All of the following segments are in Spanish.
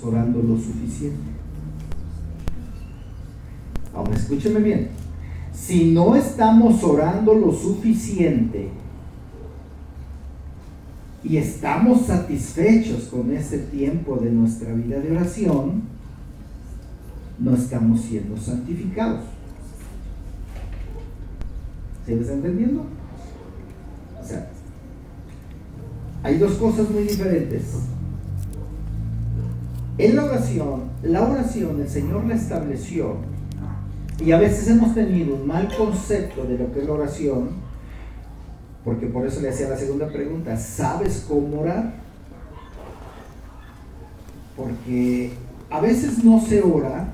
orando lo suficiente. Ahora escúcheme bien. Si no estamos orando lo suficiente y estamos satisfechos con ese tiempo de nuestra vida de oración, no estamos siendo santificados. ¿Se está entendiendo? O sea, hay dos cosas muy diferentes. En la oración el Señor la estableció, y a veces hemos tenido un mal concepto de lo que es la oración, porque por eso le hacía la segunda pregunta: ¿sabes cómo orar? Porque a veces no se ora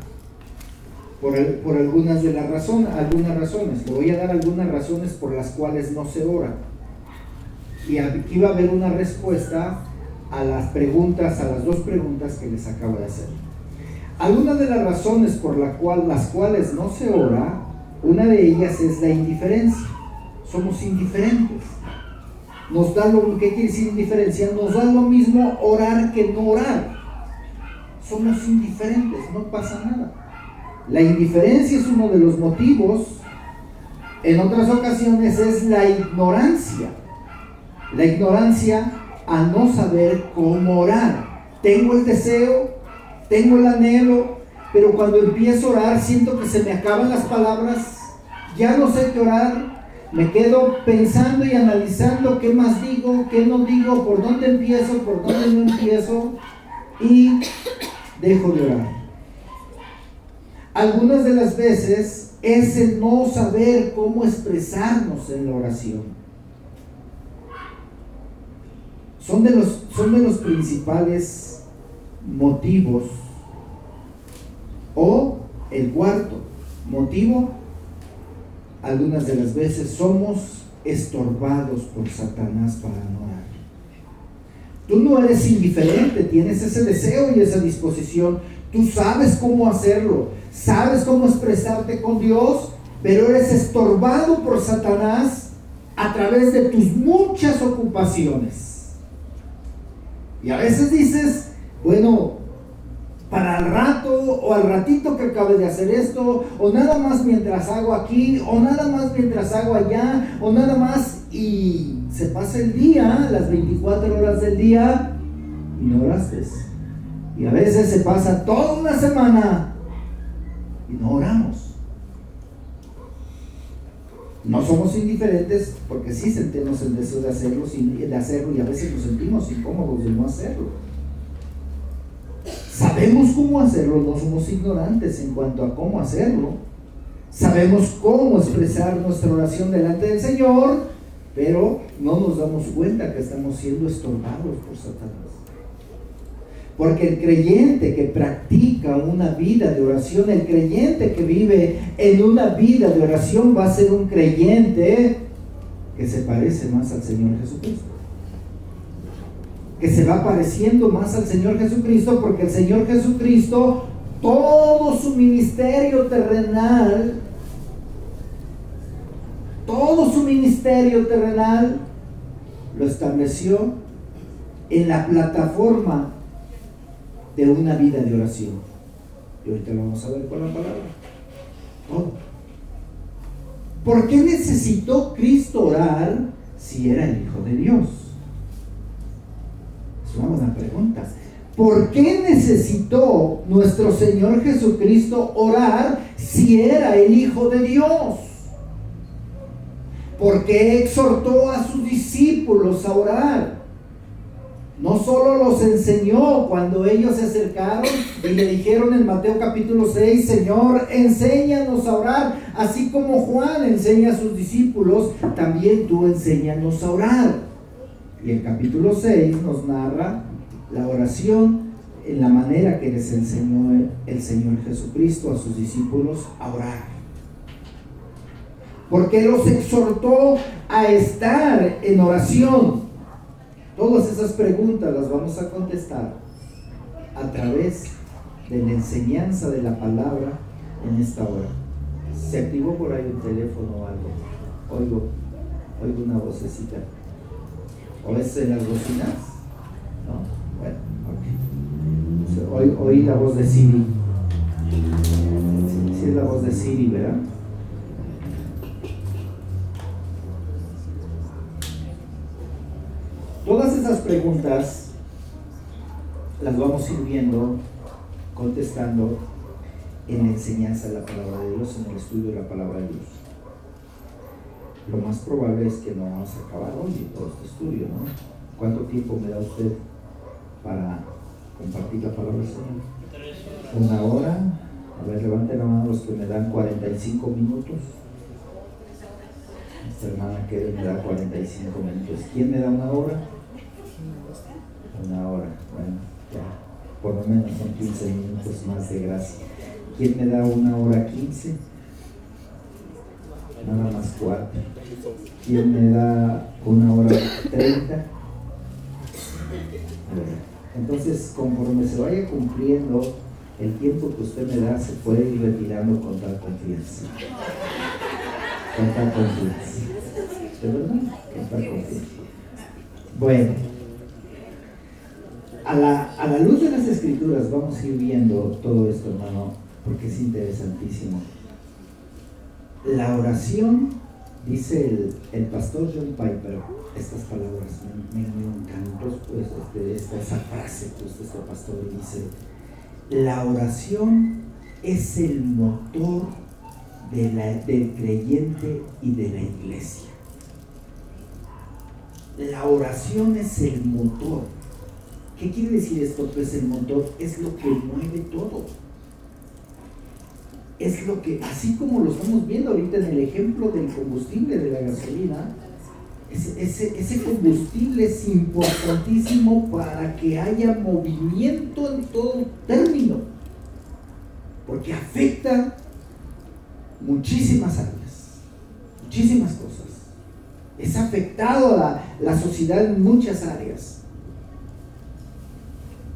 por algunas razones. Le voy a dar algunas razones por las cuales no se ora. Y aquí va a haber una respuesta a las dos preguntas que les acabo de hacer. Algunas de las razones por las cuales no se ora, una de ellas es la indiferencia. Somos indiferentes. ¿Qué quiere decir indiferencia? Nos da lo mismo orar que no orar. Somos indiferentes, no pasa nada. La indiferencia es uno de los motivos. En otras ocasiones es la ignorancia. La ignorancia a no saber cómo orar. Tengo el deseo, tengo el anhelo, pero cuando empiezo a orar siento que se me acaban las palabras, ya no sé qué orar, me quedo pensando y analizando qué más digo, qué no digo, por dónde empiezo, por dónde no empiezo, y dejo de orar. Algunas de las veces es el no saber cómo expresarnos en la oración. Son de los principales motivos. O el cuarto motivo: algunas de las veces somos estorbados por Satanás para no orar. Tú no eres indiferente, tienes ese deseo y esa disposición. Tú sabes cómo hacerlo, sabes cómo expresarte con Dios, pero eres estorbado por Satanás a través de tus muchas ocupaciones. Y a veces dices, bueno, para el rato, o al ratito que acabe de hacer esto, o nada más mientras hago aquí, o nada más mientras hago allá, o nada más, y se pasa el día, las 24 horas del día, y no oraste. Y a veces se pasa toda una semana y no oramos. No somos indiferentes, porque sí sentimos el deseo de hacerlo, y a veces nos sentimos incómodos de no hacerlo. Sabemos cómo hacerlo, no somos ignorantes en cuanto a cómo hacerlo. Sabemos cómo expresar nuestra oración delante del Señor, pero no nos damos cuenta que estamos siendo estorbados por Satanás. Porque el creyente que practica una vida de oración, el creyente que vive en una vida de oración, va a ser un creyente que se parece más al Señor Jesucristo. Que se va pareciendo más al Señor Jesucristo, porque el Señor Jesucristo, todo su ministerio terrenal, lo estableció en la plataforma de una vida de oración. Y ahorita lo vamos a ver con la palabra. Todo. ¿Por qué necesitó Cristo orar si era el Hijo de Dios? Es una buena pregunta. ¿Por qué necesitó nuestro Señor Jesucristo orar si era el Hijo de Dios? ¿Por qué exhortó a sus discípulos a orar? No solo los enseñó cuando ellos se acercaron y le dijeron en Mateo capítulo 6, Señor, enséñanos a orar, así como Juan enseña a sus discípulos, también tú enséñanos a orar. Y el capítulo 6 nos narra la oración en la manera que les enseñó el Señor Jesucristo a sus discípulos a orar. Porque los exhortó a estar en oración. Todas esas preguntas las vamos a contestar a través de la enseñanza de la palabra en esta hora. ¿Se activó por ahí un teléfono o algo? Oigo una vocecita. ¿O es en las bocinas? No, bueno, ok. Oí la voz de Siri. Sí, es la voz de Siri, ¿verdad? Todas esas preguntas las vamos a ir viendo, contestando en la enseñanza de la palabra de Dios, en el estudio de la palabra de Dios. Lo más probable es que no vamos a acabar hoy todo este estudio, ¿no? ¿Cuánto tiempo me da usted para compartir la palabra del Señor? 1 hora. A ver, levanten la mano los que me dan 45 minutos. Esta hermana que me da 45 minutos. ¿Quién me da 1 hora? 1 hora. Bueno, ya. Por lo menos son 15 minutos más de gracia. ¿Quién me da 1 hora 15? Nada más 4. ¿Quién me da 1 hora 30? Entonces, conforme se vaya cumpliendo el tiempo que usted me da, se puede ir retirando con tal confianza. Con tal confianza. ¿De verdad? Con tal confianza. Bueno, a la luz de las Escrituras vamos a ir viendo todo esto, hermano, porque es interesantísimo. La oración, dice el pastor John Piper, estas palabras, me encantó pues, esa frase que usted, este pastor, dice: la oración es el motor del creyente y de la iglesia. La oración es el motor. ¿Qué quiere decir esto? Pues el motor es lo que mueve todo. Es lo que, así como lo estamos viendo ahorita en el ejemplo del combustible de la gasolina, ese combustible es importantísimo para que haya movimiento en todo término, porque afecta muchísimas áreas, muchísimas cosas. Es afectado a la sociedad en muchas áreas.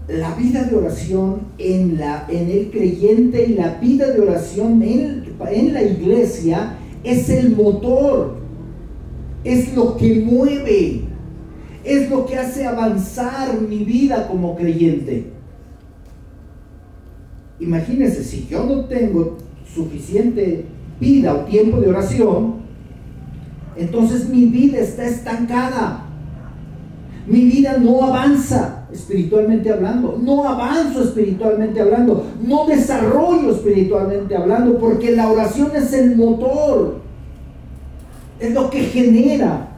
La vida de oración en el creyente y la vida de oración en la iglesia es el motor, es lo que mueve, es lo que hace avanzar mi vida como creyente. Imagínense, si yo no tengo suficiente vida o tiempo de oración, entonces mi vida está estancada. Mi vida no avanza espiritualmente hablando, no avanzo espiritualmente hablando, no desarrollo espiritualmente hablando, porque la oración es el motor, es lo que genera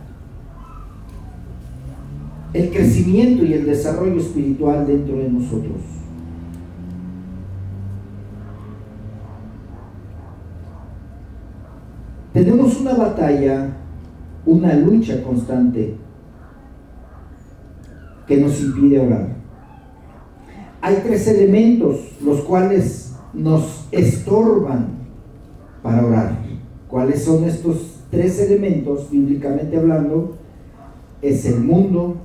el crecimiento y el desarrollo espiritual dentro de nosotros. Tenemos una batalla, una lucha constante que nos impide orar. Hay 3 elementos los cuales nos estorban para orar. ¿Cuáles son estos 3 elementos, bíblicamente hablando? Es el mundo,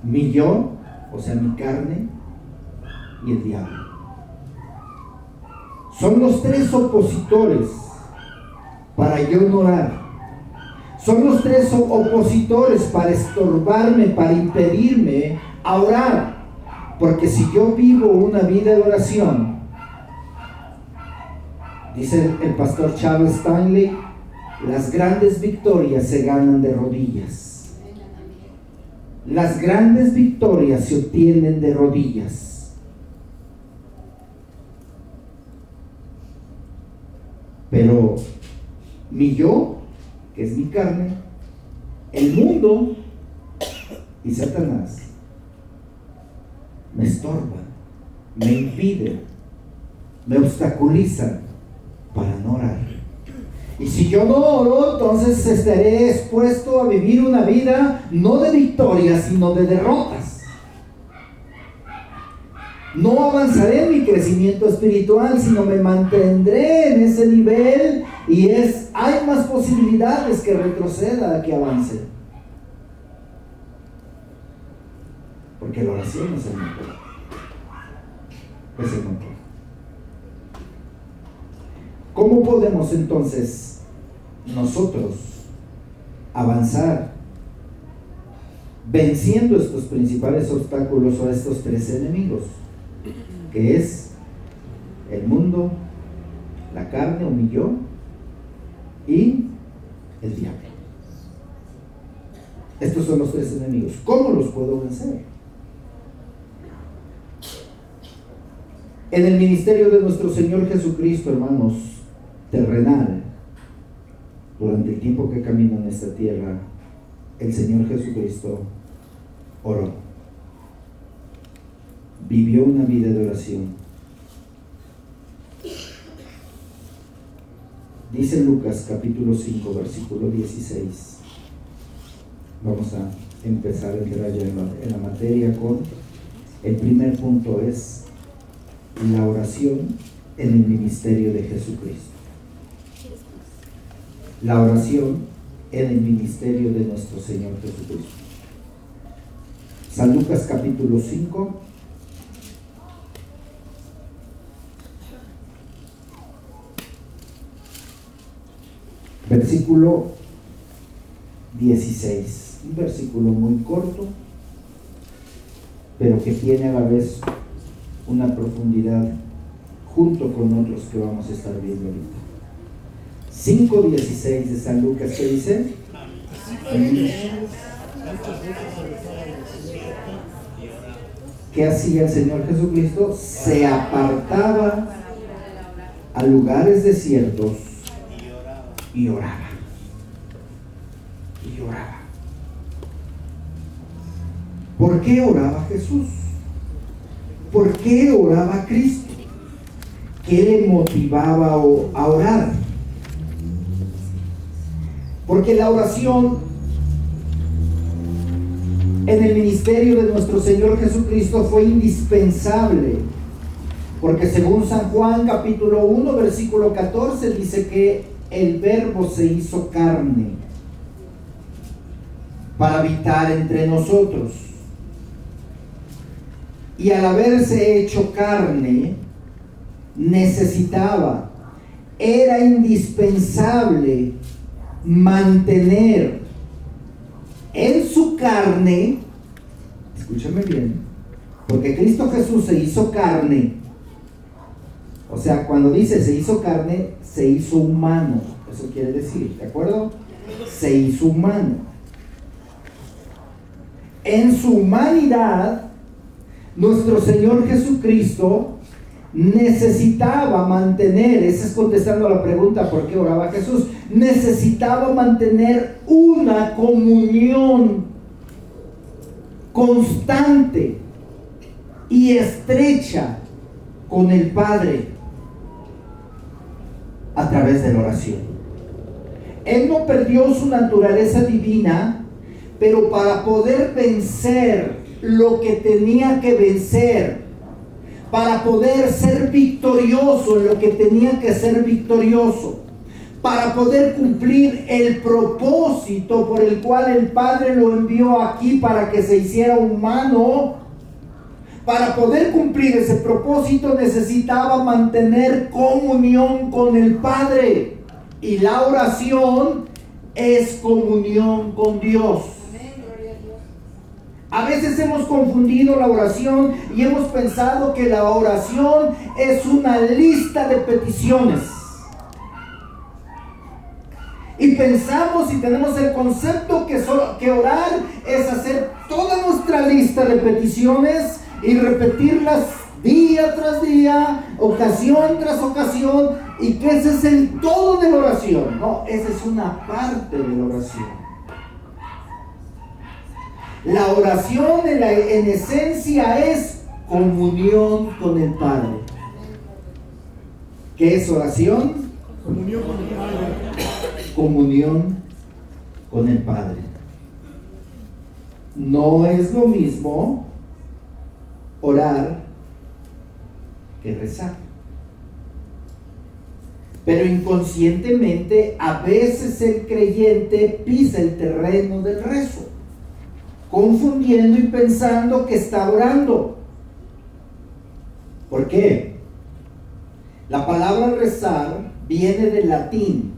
mi yo, o sea, mi carne, y el diablo. Son los 3 opositores para yo no orar. Son los 3 opositores para estorbarme, para impedirme a orar. Porque si yo vivo una vida de oración, dice el pastor Charles Stanley, las grandes victorias se ganan de rodillas. Las grandes victorias se obtienen de rodillas. Pero mi yo, que es mi carne, el mundo y Satanás me estorban, me impiden, me obstaculizan para no orar. Y si yo no oro, entonces estaré expuesto a vivir una vida no de victorias, sino de derrotas. No avanzaré en mi crecimiento espiritual, sino me mantendré en ese nivel, y hay más posibilidades que retroceda que avance. Porque la oración es el motor. Es el motor. ¿Cómo podemos entonces nosotros avanzar venciendo estos principales obstáculos o estos tres enemigos, que es el mundo, la carne o mi yo y el diablo. Estos son los tres enemigos. ¿Cómo los puedo vencer? En el ministerio de nuestro Señor Jesucristo, hermanos, terrenal, durante el tiempo que camina en esta tierra, el Señor Jesucristo oró. Vivió una vida de oración. Dice Lucas capítulo 5, versículo 16. Vamos a empezar a entrar ya en la materia con el primer punto, es la oración en el ministerio de Jesucristo. La oración en el ministerio de nuestro Señor Jesucristo. San Lucas capítulo 5, versículo 16. Un versículo muy corto, pero que tiene a la vez una profundidad junto con otros que vamos a estar viendo ahorita. 5:16 de San Lucas, ¿qué dice? ¿Qué hacía el Señor Jesucristo? Se apartaba a lugares desiertos y oraba. Y oraba. ¿Por qué oraba Jesús? ¿Por qué oraba Cristo? ¿Qué le motivaba a orar? Porque la oración en el ministerio de nuestro Señor Jesucristo fue indispensable. Porque según San Juan capítulo 1 versículo 14 dice que el Verbo se hizo carne para habitar entre nosotros. Y al haberse hecho carne, era indispensable mantener en su carne, escúchame bien, porque Cristo Jesús se hizo carne. O sea, cuando dice se hizo carne, se hizo humano. Eso quiere decir, ¿de acuerdo? Se hizo humano. En su humanidad, nuestro Señor Jesucristo necesitaba mantener, esa es contestando a la pregunta ¿por qué oraba Jesús? Necesitaba mantener una comunión constante y estrecha con el Padre a través de la oración. Él no perdió su naturaleza divina, pero para poder vencer lo que tenía que vencer, para poder ser victorioso en lo que tenía que ser victorioso, para poder cumplir el propósito por el cual el Padre lo envió aquí para que se hiciera humano, para poder cumplir ese propósito necesitaba mantener comunión con el Padre. Y la oración es comunión con Dios. A veces hemos confundido la oración y hemos pensado que la oración es una lista de peticiones. Y pensamos y tenemos el concepto que orar es hacer toda nuestra lista de peticiones y repetirlas día tras día, ocasión tras ocasión, y que ese es el todo de la oración. No, esa es una parte de la oración. La oración en esencia es comunión con el Padre. ¿Qué es oración? Comunión con el Padre. Comunión con el Padre. No es lo mismo orar que rezar. Pero inconscientemente a veces el creyente pisa el terreno del rezo, confundiendo y pensando que está orando. ¿Por qué? La palabra rezar viene del latín,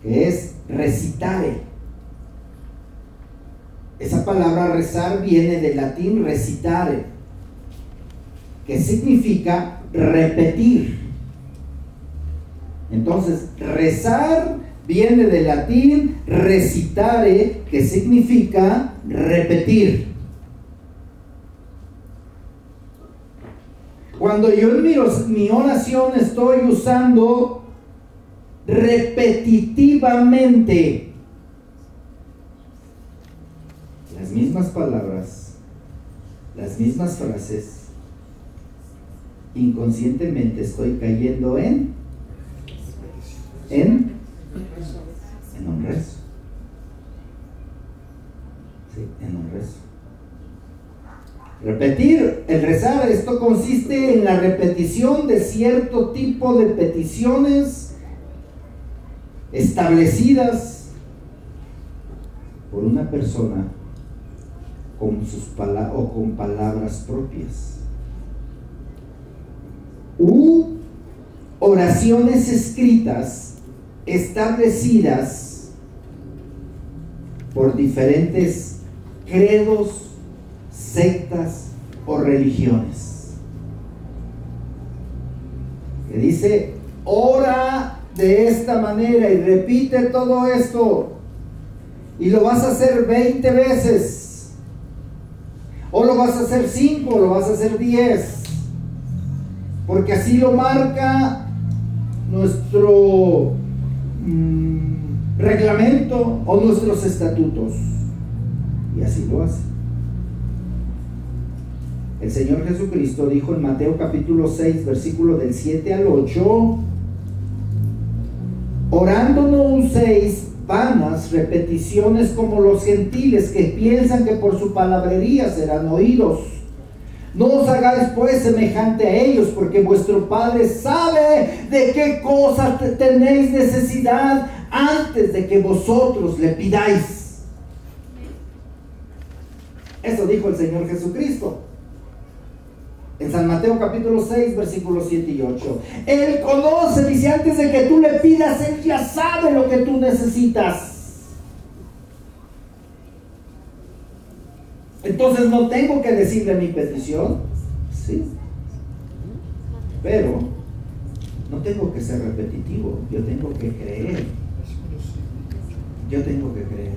que es recitare. Esa palabra rezar viene del latín recitare, que significa repetir. Entonces, rezar viene del latín recitare, que significa repetir. Cuando yo en mi oración estoy usando repetitivamente las mismas palabras, las mismas frases, inconscientemente estoy cayendo en un rezo. Sí, en un rezo. Repetir, el rezar, esto consiste en la repetición de cierto tipo de peticiones establecidas por una persona con sus con palabras propias, u oraciones escritas establecidas por diferentes credos, sectas o religiones, que dice: ora de esta manera y repite todo esto, y lo vas a hacer 20 veces, o lo vas a hacer 5, o lo vas a hacer 10, porque así lo marca nuestro reglamento o nuestros estatutos, y así lo hace. El Señor Jesucristo dijo en Mateo capítulo 6, versículo del 7 al 8: orando no uséis vanas repeticiones como los gentiles, que piensan que por su palabrería serán oídos. No os hagáis pues semejante a ellos, porque vuestro Padre sabe de qué cosas tenéis necesidad antes de que vosotros le pidáis. Eso dijo el Señor Jesucristo en San Mateo capítulo 6, versículos 7 y 8. Él conoce, dice, antes de que tú le pidas, Él ya sabe lo que tú necesitas. Entonces no tengo que decirle mi petición, sí, pero no tengo que ser repetitivo. Yo tengo que creer. Yo tengo que creer.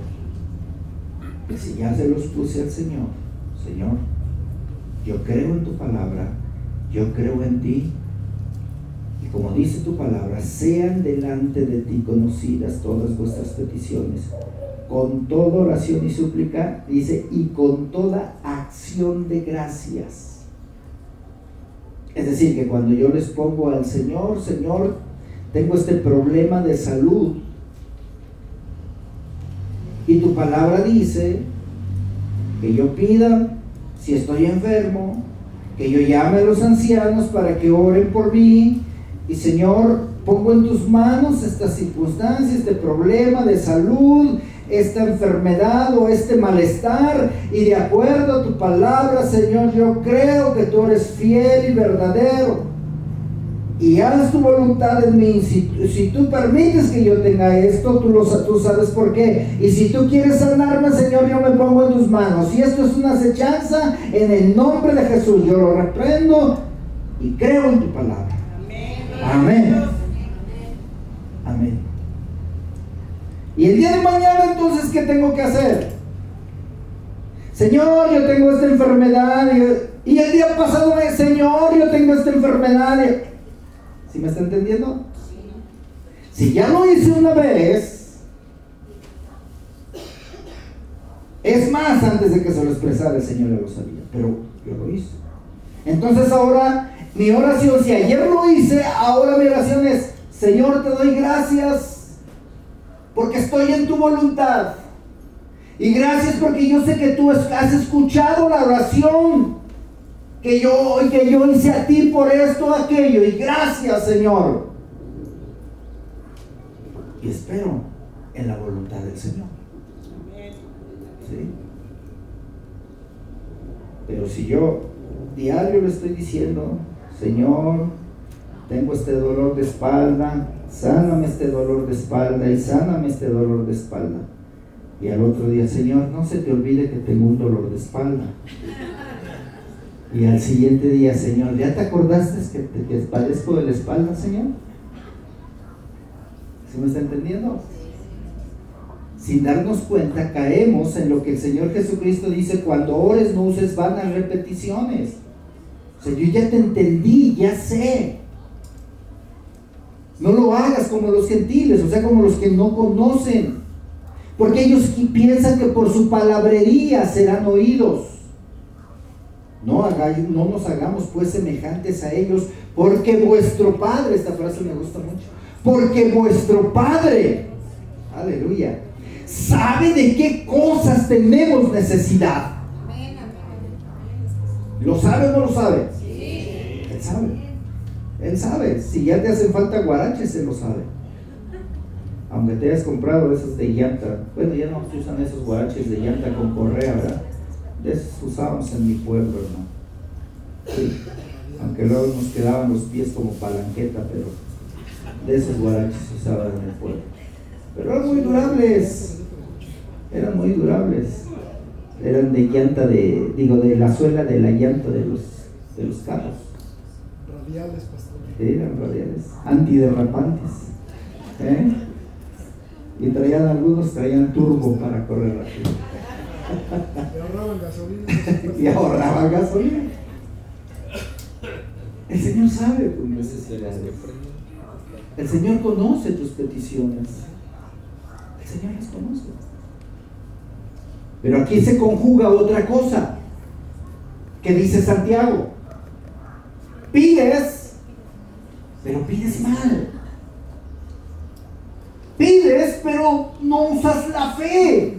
Y si ya se los puse al Señor: Señor, yo creo en tu palabra, yo creo en ti, y como dice tu palabra, sean delante de ti conocidas todas vuestras peticiones, con toda oración y súplica, dice, y con toda acción de gracias. Es decir, que cuando yo les pongo al Señor: Señor, tengo este problema de salud, y tu palabra dice que yo pida, si estoy enfermo, que yo llame a los ancianos para que oren por mí, y Señor, pongo en tus manos esta circunstancia, este problema de salud, esta enfermedad o este malestar, y de acuerdo a tu palabra, Señor, yo creo que tú eres fiel y verdadero, y haz tu voluntad en mí. Si tú permites que yo tenga esto, tú sabes por qué, y si tú quieres sanarme, Señor, yo me pongo en tus manos. Si esto es una acechanza, en el nombre de Jesús yo lo reprendo y creo en tu palabra. Amén. Amén. Y el día de mañana, entonces, ¿qué tengo que hacer? Señor, yo tengo esta enfermedad, y el día pasado, Señor, yo tengo esta enfermedad. ¿Sí me está entendiendo? Si ya lo hice una vez, es más, antes de que se lo expresara el Señor ya lo sabía, pero yo lo hice. Entonces ahora mi oración, si ayer lo hice, ahora mi oración es: Señor, te doy gracias porque estoy en tu voluntad, y gracias porque yo sé que tú has escuchado la oración que yo hice a ti por esto, aquello, y gracias, Señor. Y espero en la voluntad del Señor. ¿Sí? Pero si yo diario le estoy diciendo: Señor, tengo este dolor de espalda, sáname este dolor de espalda, y sáname este dolor de espalda, Y al otro día, Señor, no se te olvide que tengo un dolor de espalda. Y al siguiente día, Señor, ¿ya te acordaste que padezco de la espalda, Señor? ¿Sí me está entendiendo? Sin darnos cuenta, caemos en lo que el Señor Jesucristo dice: cuando ores no uses vanas repeticiones. O sea, yo ya te entendí, ya sé. No lo hagas como los gentiles, o sea, como los que no conocen, porque ellos piensan que por su palabrería serán oídos. No nos hagamos pues semejantes a ellos, porque vuestro Padre, esta frase me gusta mucho, porque vuestro Padre, aleluya, sabe de qué cosas tenemos necesidad. ¿Lo sabe o no lo sabe? Sí. Él sabe. Él sabe. Si ya te hacen falta guaraches, Él lo sabe. Aunque te hayas comprado esos de llanta. Bueno, ya no se usan esos guaraches de llanta con correa, ¿verdad? De esos usábamos en mi pueblo, hermano. Sí. Aunque luego nos quedaban los pies como palanqueta, pero de esos guaraches se usaban en el pueblo. Pero eran muy durables. Eran muy durables. Eran de llanta de la suela de la llanta de los carros. Radiales, pastor. Eran radiales, antiderrapantes. Y algunos traían turbo para correr rápido. Y ahorraban gasolina. Y ahorraban gasolina. El Señor sabe tus necesidades. El Señor conoce tus peticiones. El Señor las conoce. Pero aquí se conjuga otra cosa que dice Santiago: pides, pero pides mal. Pides, pero no usas la fe.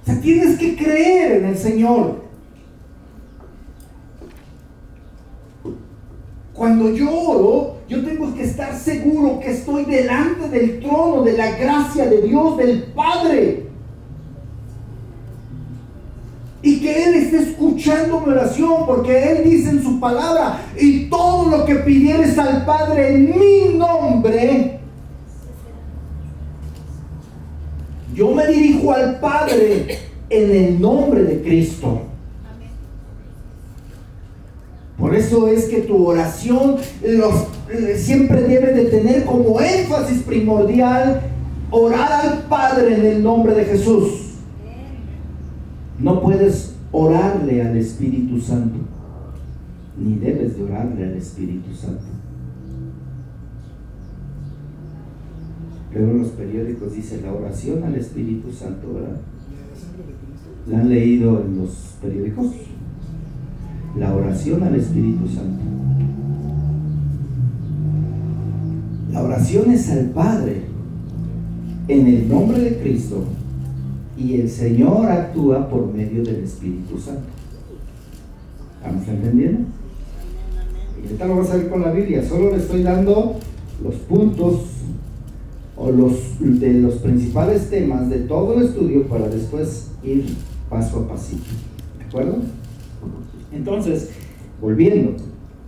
O sea, tienes que creer en el Señor. Cuando yo oro, yo tengo que estar seguro que estoy delante del trono de la gracia de Dios, del Padre, y que Él esté escuchando mi oración, porque Él dice en su palabra: y todo lo que pidieres al Padre en mi nombre, yo me dirijo al Padre en el nombre de Cristo. Por eso es que tu oración siempre debe de tener como énfasis primordial orar al Padre en el nombre de Jesús. No puedes orarle al Espíritu Santo, ni debes de orarle al Espíritu Santo. Luego en los periódicos dice la oración al Espíritu Santo, ¿verdad? ¿La han leído en los periódicos? La oración al Espíritu Santo. La oración es al Padre en el nombre de Cristo, y el Señor actúa por medio del Espíritu Santo. ¿Estamos entendiendo? Y ahorita lo vas a ver con la Biblia. Solo le estoy dando los puntos o de los principales temas de todo el estudio para después ir paso a pasito. ¿De acuerdo? Entonces, volviendo,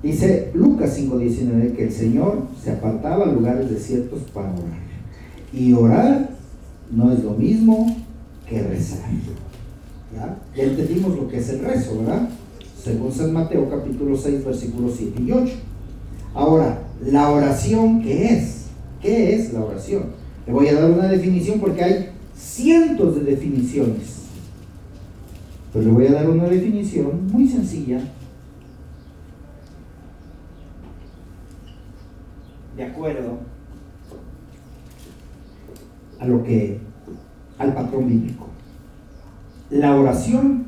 dice Lucas 5:19 que el Señor se apartaba a lugares desiertos para orar. Y orar no es lo mismo que rezar. Ya entendimos lo que es el rezo, ¿verdad? Según San Mateo capítulo 6 versículos 7 y 8. Ahora, la oración, ¿qué es? ¿Qué es la oración? Le voy a dar una definición porque hay cientos de definiciones. Pero le voy a dar una definición muy sencilla, de acuerdo al patrón bíblico. La oración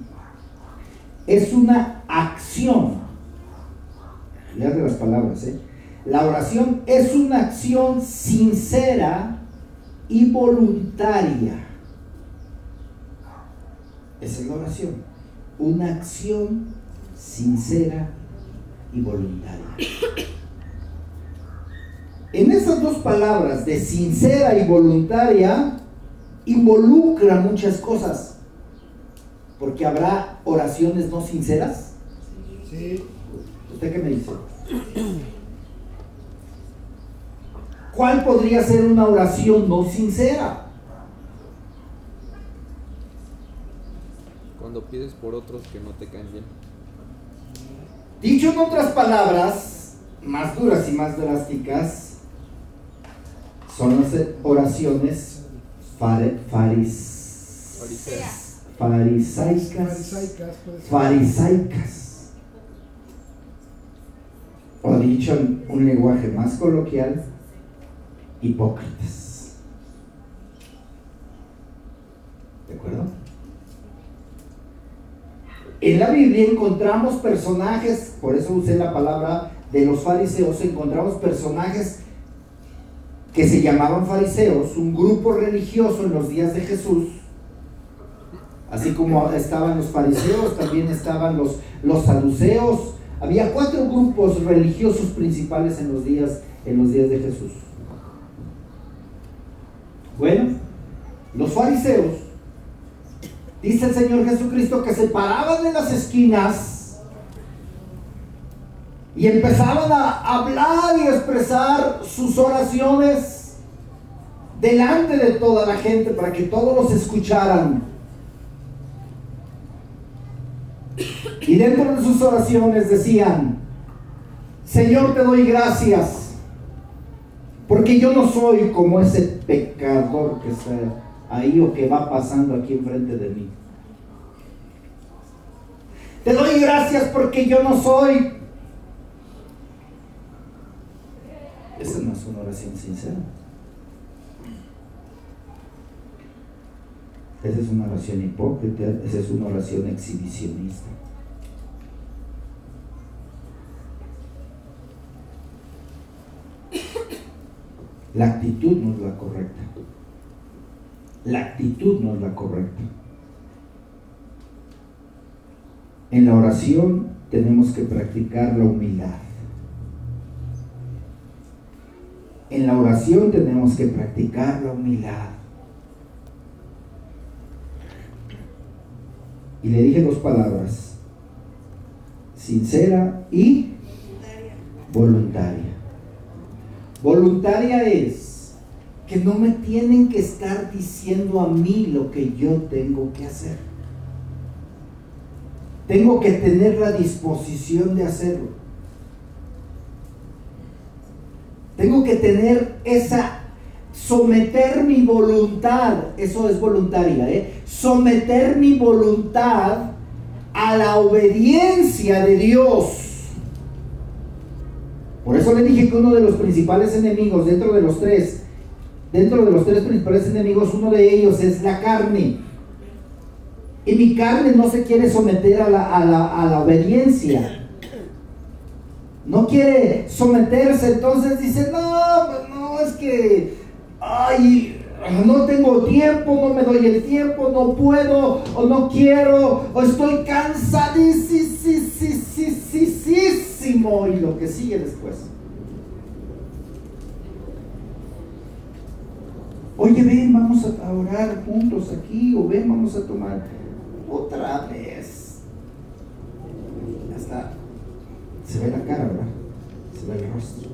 es una acción. Lean las palabras, La oración es una acción sincera y voluntaria. Esa es la oración, una acción sincera y voluntaria. En esas dos palabras de sincera y voluntaria involucra muchas cosas, porque habrá oraciones no sinceras. Sí. ¿Usted qué me dice? ¿Cuál podría ser una oración no sincera? Cuando pides por otros que no te caen bien. Dicho en otras palabras, más duras y más drásticas, son las oraciones farisaicas. O dicho en un lenguaje más coloquial, hipócritas. ¿De acuerdo? En la Biblia encontramos personajes, por eso usé la palabra de los fariseos, encontramos personajes que se llamaban fariseos, un grupo religioso en los días de Jesús. Así como estaban los fariseos, también estaban los saduceos. Había 4 grupos religiosos principales en los días de Jesús. Bueno, los fariseos, dice el Señor Jesucristo, que se paraban en las esquinas y empezaban a hablar y expresar sus oraciones delante de toda la gente para que todos los escucharan. Y dentro de sus oraciones decían: Señor, te doy gracias porque yo no soy como ese pecador que está ahí o que va pasando aquí enfrente de mí. Te doy gracias porque yo no soy. Esa no es una oración sincera. Esa es una oración hipócrita, esa es una oración exhibicionista. La actitud no es la correcta. La actitud no es la correcta. En la oración tenemos que practicar la humildad. En la oración tenemos que practicar la humildad. Y le dije 2 palabras: sincera y voluntaria. Voluntaria es que no me tienen que estar diciendo a mí lo que yo tengo que hacer. Tengo que tener la disposición de hacerlo. Tengo que tener someter mi voluntad, eso es voluntaria, someter mi voluntad a la obediencia de Dios. Por eso le dije que uno de los principales enemigos, dentro de los tres principales enemigos, uno de ellos es la carne. Y mi carne no se quiere someter a la obediencia. No quiere someterse, entonces dice: no, es que no tengo tiempo, no me doy el tiempo, no puedo, o no quiero, o estoy cansadísimo, y lo que sigue después. Oye, ven, vamos a orar juntos aquí, o ven, vamos a tomar otra vez. Hasta se ve la cara, ¿verdad? Se ve el rostro.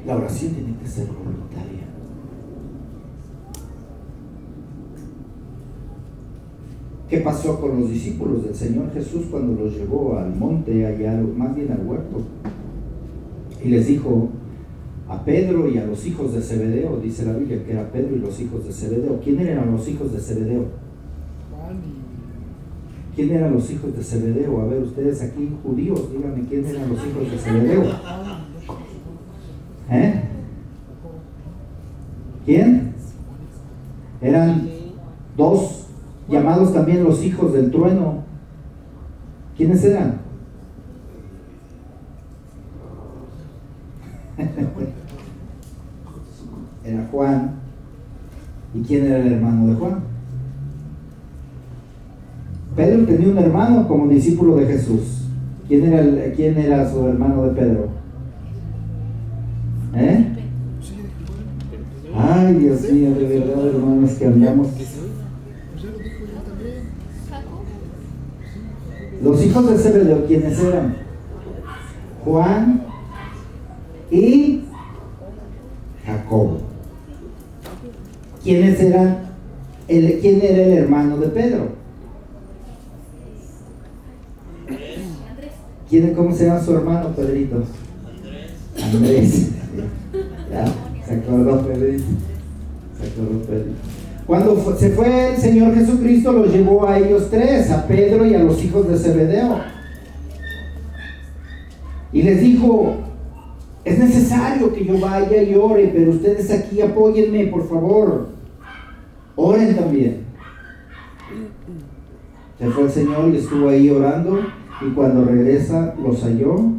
La oración tiene que ser voluntaria. ¿Qué pasó con los discípulos del Señor Jesús cuando los llevó al monte, allá, más bien al huerto? Y les dijo a Pedro y a los hijos de Zebedeo, dice la Biblia que era Pedro y los hijos de Zebedeo. ¿Quién eran los hijos de Zebedeo? ¿Quién eran los hijos de Zebedeo? A ver, ustedes aquí, judíos, díganme, ¿quién eran los hijos de Zebedeo? ¿Quién? Eran 2 llamados también los hijos del trueno. ¿Quiénes eran? Era Juan. ¿Y quién era el hermano de Juan? Pedro tenía un hermano como discípulo de Jesús. ¿Quién era su hermano de Pedro? Ay, Dios mío, de verdad, hermanos, que andamos. Los hijos de Zebedeo, ¿quiénes eran? Juan y Jacobo. ¿Quiénes eran? ¿Quién era el hermano de Pedro? ¿Cómo se llama su hermano, Pedrito? Andrés. Ya, se acordó Pedrito. Cuando se fue el Señor Jesucristo, los llevó a ellos tres, a Pedro y a los hijos de Zebedeo. Y les dijo: es necesario que yo vaya y ore, pero ustedes aquí apóyenme, por favor. Oren también. Se fue el Señor y estuvo ahí orando, y cuando regresa los halló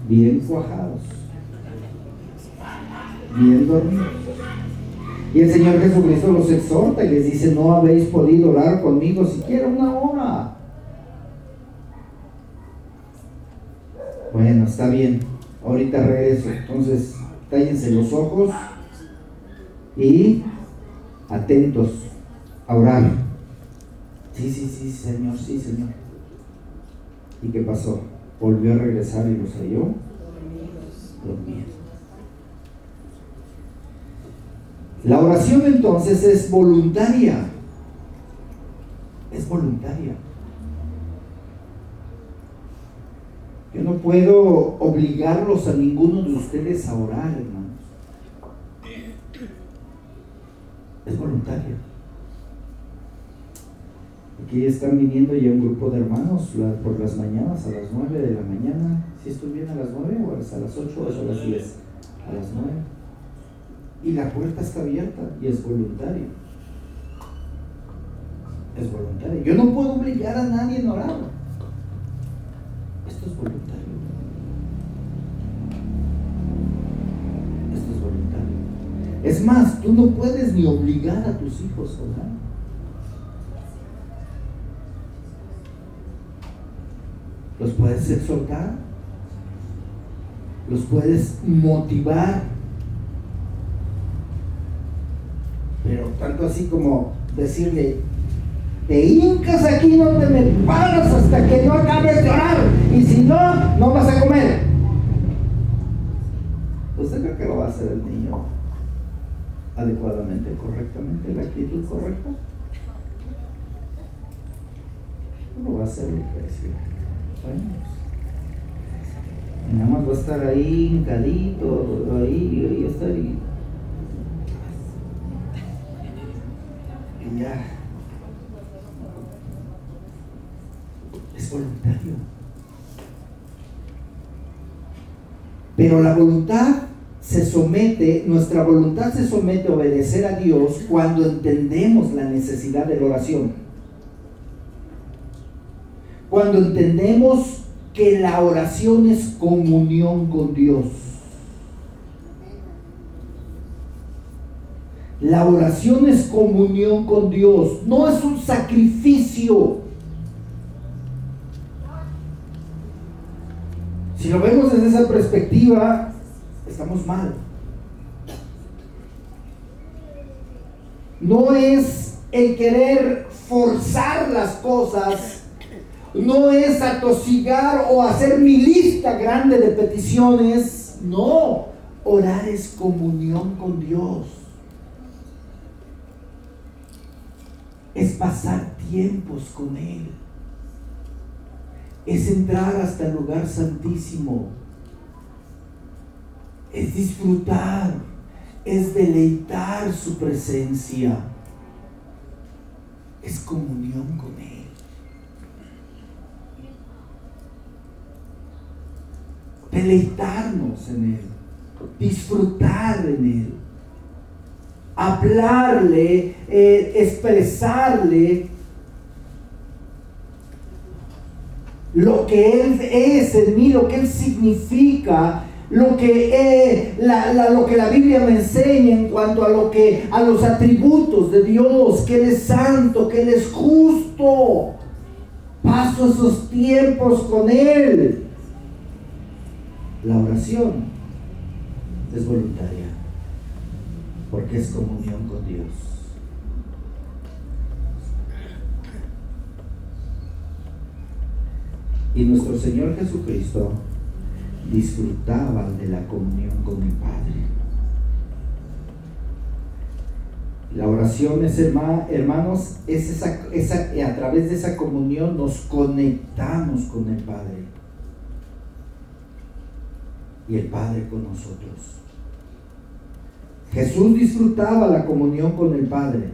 bien cuajados, bien dormidos. Y el Señor Jesucristo los exhorta y les dice: no habéis podido orar conmigo siquiera una hora. Bueno, está bien, ahorita regreso. Entonces, cállense los ojos y atentos a orar. Sí, Señor, sí, Señor. ¿Y qué pasó? Volvió a regresar y los halló dormidos. La oración entonces es voluntaria. Es voluntaria. Yo no puedo obligarlos a ninguno de ustedes a orar, hermanos. Es voluntaria. Aquí están viniendo ya un grupo de hermanos por las mañanas, a las 9 de la mañana. ¿Sí estoy bien a las 9 o es a las 8 o es a las 10? A las 9. Y la puerta está abierta y es voluntaria. Es voluntaria. Yo no puedo obligar a nadie a orar. Esto es voluntario. Esto es voluntario. Es más, tú no puedes ni obligar a tus hijos a orar. Los puedes exhortar, los puedes motivar, pero tanto así como decirle: te hincas aquí, no te me paras hasta que no acabes de orar, y si no, no vas a comer. ¿Usted cree que lo va a hacer el niño adecuadamente, correctamente, la actitud correcta? No lo va a hacer lo que decía. Nada más va a estar ahí hincadito, ahí va a estar y ya. Es voluntario. Pero la voluntad se somete, nuestra voluntad se somete a obedecer a Dios cuando entendemos la necesidad de la oración. Cuando entendemos que la oración es comunión con Dios. La oración es comunión con Dios, no es un sacrificio. Si lo vemos desde esa perspectiva, estamos mal. No es el querer forzar las cosas. No es atosigar o hacer mi lista grande de peticiones. No, orar es comunión con Dios. Es pasar tiempos con Él. Es entrar hasta el lugar santísimo. Es disfrutar. Es deleitar su presencia. Es comunión con Él. Deleitarnos en Él, disfrutar en Él, hablarle, expresarle lo que Él es en mí, lo que Él significa, lo que la Biblia me enseña en cuanto a los atributos de Dios, que Él es santo, que Él es justo. Paso esos tiempos con Él. La oración es voluntaria porque es comunión con Dios. Y nuestro Señor Jesucristo disfrutaba de la comunión con el Padre. La oración es, hermanos, es a través de esa comunión nos conectamos con el Padre y el Padre con nosotros. Jesús disfrutaba la comunión con el Padre.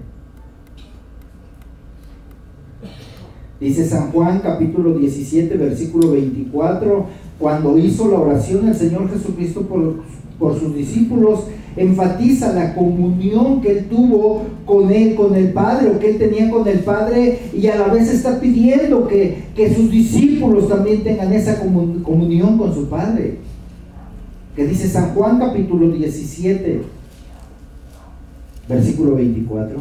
Dice San Juan capítulo 17 versículo 24, cuando hizo la oración el Señor Jesucristo por sus discípulos, enfatiza la comunión que él tuvo con él, con el Padre, o que él tenía con el Padre, y a la vez está pidiendo que sus discípulos también tengan esa comunión con su Padre. Que dice San Juan capítulo 17 versículo 24.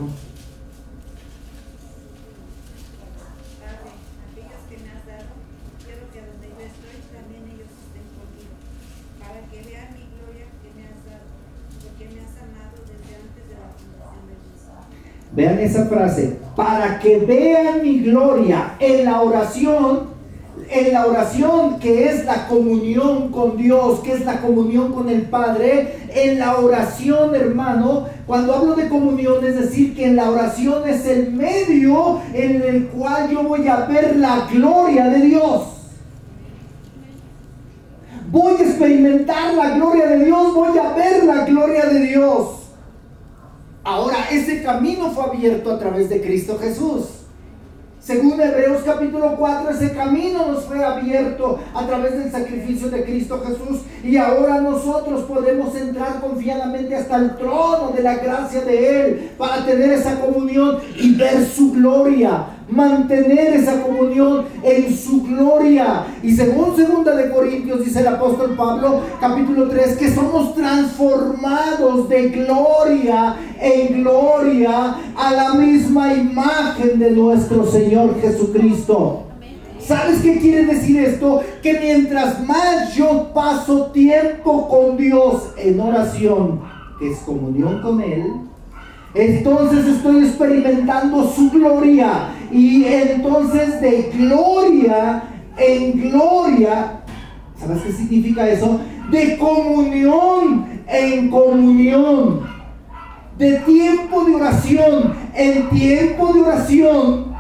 Vean esa frase, para que vean mi gloria en la oración que es la comunión con Dios, que es la comunión con el Padre. En la oración, hermano, cuando hablo de comunión, es decir, que en la oración es el medio en el cual yo voy a ver la gloria de Dios. Voy a experimentar la gloria de Dios, voy a ver la gloria de Dios. Ahora, ese camino fue abierto a través de Cristo Jesús. Según Hebreos capítulo 4, ese camino nos fue abierto a través del sacrificio de Cristo Jesús, y ahora nosotros podemos entrar confiadamente hasta el trono de la gracia de Él para tener esa comunión y ver su gloria, mantener esa comunión en su gloria. Y según 2 de Corintios dice el apóstol Pablo capítulo 3 que somos transformados de gloria en gloria a la misma imagen de nuestro Señor Jesucristo. ¿Sabes qué quiere decir esto? Que mientras más yo paso tiempo con Dios en oración, que es comunión con Él, entonces estoy experimentando su gloria, y entonces de gloria en gloria, ¿sabes qué significa eso? De comunión en comunión, de tiempo de oración en tiempo de oración,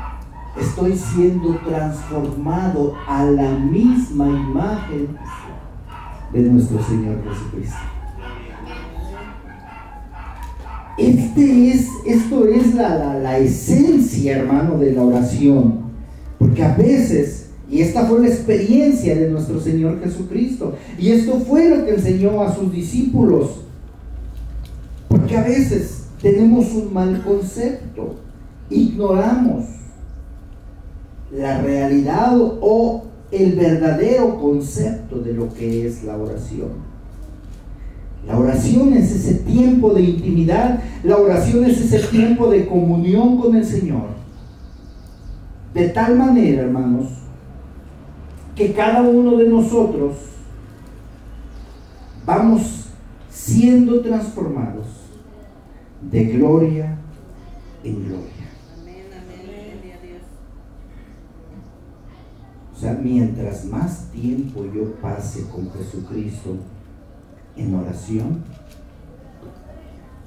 estoy siendo transformado a la misma imagen de nuestro Señor Jesucristo. Esto es la esencia, hermano, de la oración. Porque a veces, y esta fue la experiencia de nuestro Señor Jesucristo, y esto fue lo que enseñó a sus discípulos, porque a veces tenemos un mal concepto, ignoramos la realidad o el verdadero concepto de lo que es la oración. La oración es ese tiempo de intimidad, la oración es ese tiempo de comunión con el Señor. De tal manera, hermanos, que cada uno de nosotros vamos siendo transformados de gloria en gloria. O sea, mientras más tiempo yo pase con Jesucristo en oración,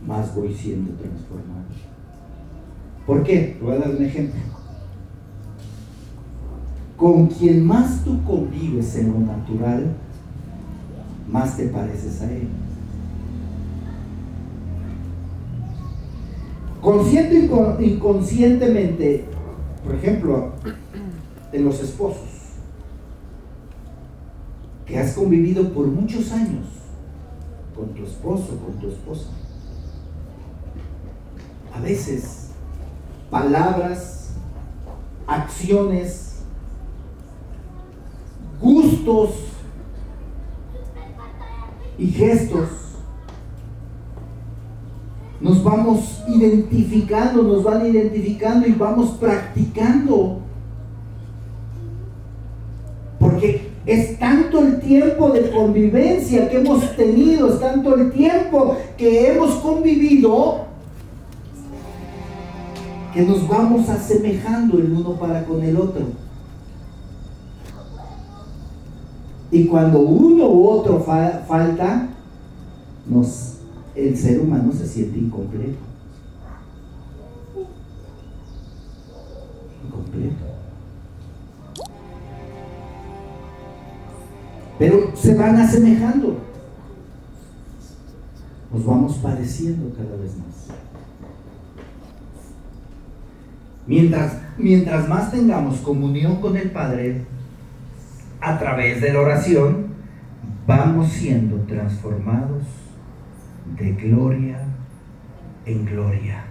más voy siendo transformado. ¿Por qué? Te voy a dar un ejemplo. Con quien más tú convives en lo natural, más te pareces a él. Consciente e inconscientemente, por ejemplo, de los esposos, que has convivido por muchos años con tu esposo, con tu esposa. A veces, palabras, acciones, gustos y gestos nos vamos identificando, nos van identificando y vamos practicando, porque es tanto el tiempo de convivencia que hemos tenido, es tanto el tiempo que hemos convivido, que nos vamos asemejando el uno para con el otro. Y cuando uno u otro falta, el ser humano se siente incompleto. Pero se van asemejando. Nos vamos padeciendo cada vez más. Mientras más tengamos comunión con el Padre a través de la oración, vamos siendo transformados de gloria en gloria.